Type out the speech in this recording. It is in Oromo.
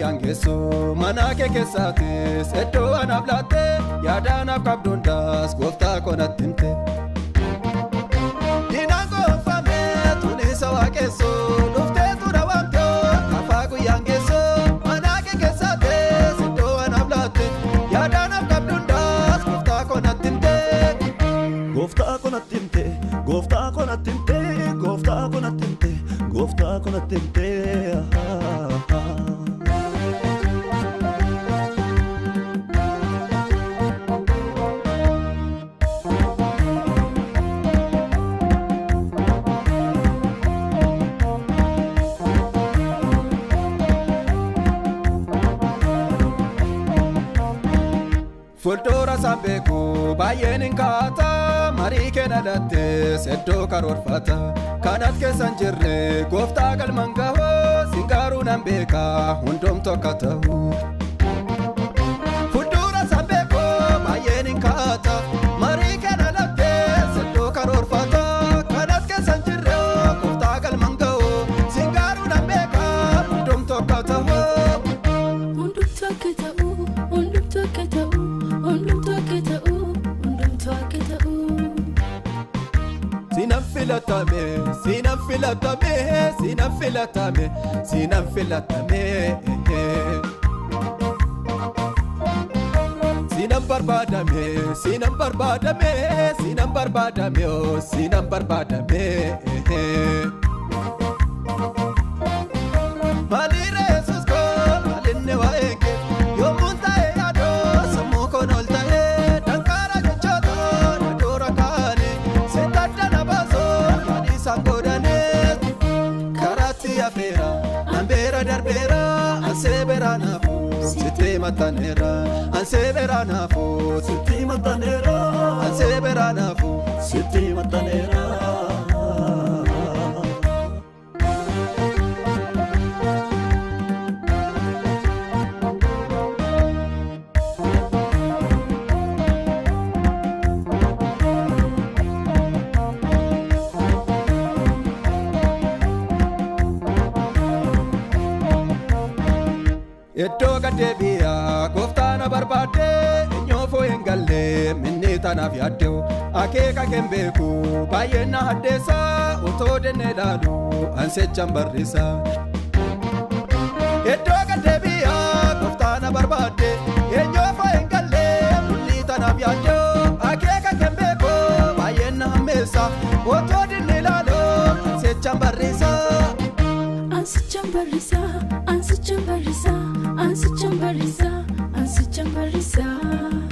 Yangeso manake kesate sedo anablate yadana kabdondas gofta konatinte dinango fame tunisa wakeso lufte turawamto kafagu yangeso manake kesate sedo anablate yadana kabdondas gofta konatinte gofta konatinte gofta konatinte gofta konatinte gofta konatinte Fuldura sambeku bayenin kata marike nadate sedo karorfata kanat kesan jirre gofta galmangaho singaru nambeka hundom tokatahu Fuldura sambeku bayenin kata marike nadate sedo karorfata kanat kesan jirre gofta galmangaho singaru nambeka hundom tokatahu Sinam barbadame Malire Jesus ko malinne waeke yomunta yado samoko noltae dankara jechoto nadora kane setata nabazo yani sangodane karati afera ambera darbera ansebera nafu sitimatanera ansebera nafu sitimatanera ansebera nafu sitimatanera Edoga debia goftana barbade nyofo engalle minita na viadeo akeka kembeku bayena hadesa utode nedadu anse chambarisa Edoga debia goftana barbade nyofo engalle minita na viadeo akeka kembeku bayena mesa utode nedadu anse chambarisa Chambarisa, Ansi Chambarisa, Ansi Chambarisa, Ansi Chambarisa.